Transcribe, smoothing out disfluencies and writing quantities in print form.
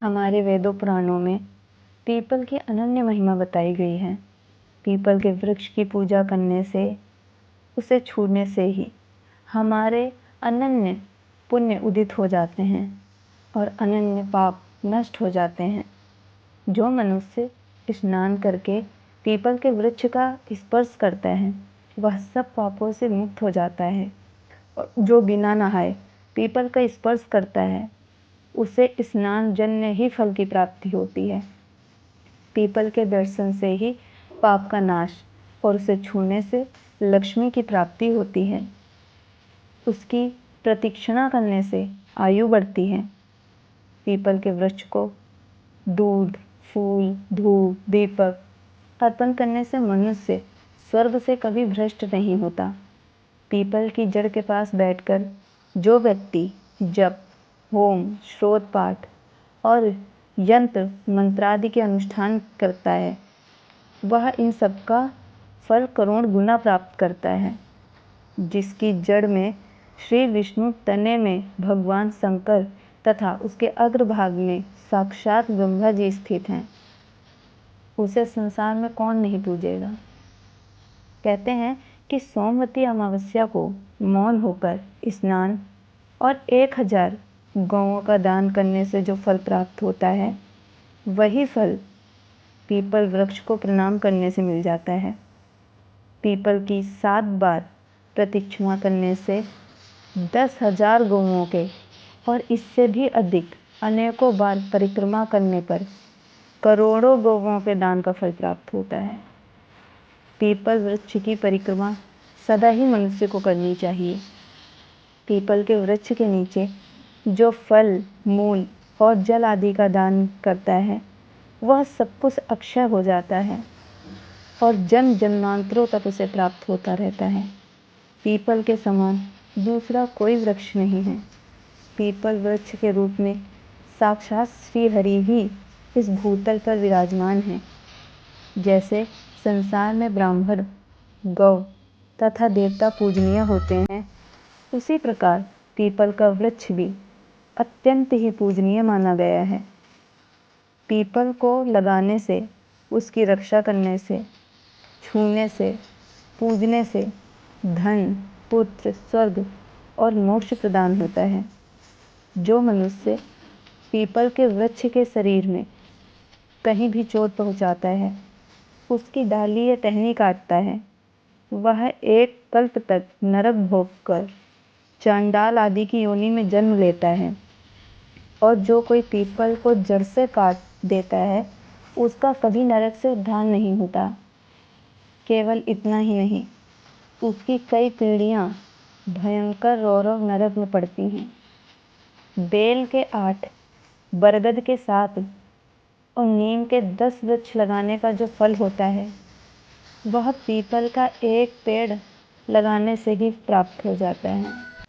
हमारे वेदों पुराणों में पीपल की अनन्य महिमा बताई गई है। पीपल के वृक्ष की पूजा करने से, उसे छूने से ही हमारे अनन्य पुण्य उदित हो जाते हैं और अनन्य पाप नष्ट हो जाते हैं। जो मनुष्य स्नान करके पीपल के वृक्ष का स्पर्श करता है, वह सब पापों से मुक्त हो जाता है। और जो बिना नहाए पीपल का स्पर्श करता है, उसे स्नान जन्य ही फल की प्राप्ति होती है। पीपल के दर्शन से ही पाप का नाश और उसे छूने से लक्ष्मी की प्राप्ति होती है। उसकी प्रदक्षिणा करने से आयु बढ़ती है। पीपल के वृक्ष को दूध, फूल, धूप, दीपक अर्पण करने से मनुष्य स्वर्ग से कभी भ्रष्ट नहीं होता। पीपल की जड़ के पास बैठकर जो व्यक्ति जप, होम, श्रोत पाठ और यंत्र मंत्रादि के अनुष्ठान करता है, वह इन सब का फल करोड़ गुना प्राप्त करता है। जिसकी जड़ में श्री विष्णु, तने में भगवान शंकर तथा उसके अग्रभाग में साक्षात ब्रह्मा जी स्थित हैं, उसे संसार में कौन नहीं पूजेगा। कहते हैं कि सोमवती अमावस्या को मौन होकर स्नान और 1000 गौओं का दान करने से जो फल प्राप्त होता है, वही फल पीपल वृक्ष को प्रणाम करने से मिल जाता है। पीपल की 7 बार प्रदक्षिणा करने से 10,000 गौओं के और इससे भी अधिक अनेकों बार परिक्रमा करने पर करोड़ों गौओं के दान का फल प्राप्त होता है। पीपल वृक्ष की परिक्रमा सदा ही मनुष्य को करनी चाहिए। पीपल के वृक्ष के नीचे जो फल, मूल और जल आदि का दान करता है, वह सब कुछ अक्षय हो जाता है और जन्म जन्मांतरों तक उसे प्राप्त होता रहता है। पीपल के समान दूसरा कोई वृक्ष नहीं है। पीपल वृक्ष के रूप में साक्षात श्री हरि ही इस भूतल पर विराजमान हैं। जैसे संसार में ब्राह्मण, गौ तथा देवता पूजनीय होते हैं, उसी प्रकार पीपल का वृक्ष भी अत्यंत ही पूजनीय माना गया है। पीपल को लगाने से, उसकी रक्षा करने से, छूने से, पूजने से धन, पुत्र, स्वर्ग और मोक्ष प्रदान होता है। जो मनुष्य पीपल के वृक्ष के शरीर में कहीं भी चोट पहुंचाता है, उसकी डाली या टहनी काटता है, वह एक कल्प तक नरक भोग कर चांडाल आदि की योनि में जन्म लेता है। और जो कोई पीपल को जड़ से काट देता है, उसका कभी नरक से उद्धार नहीं होता। केवल इतना ही नहीं, उसकी कई पीढ़ियां भयंकर रौरव नरक में पड़ती हैं। बेल के 8, बरगद के 7 और नीम के 10 वृक्ष लगाने का जो फल होता है, वह पीपल का एक पेड़ लगाने से ही प्राप्त हो जाता है।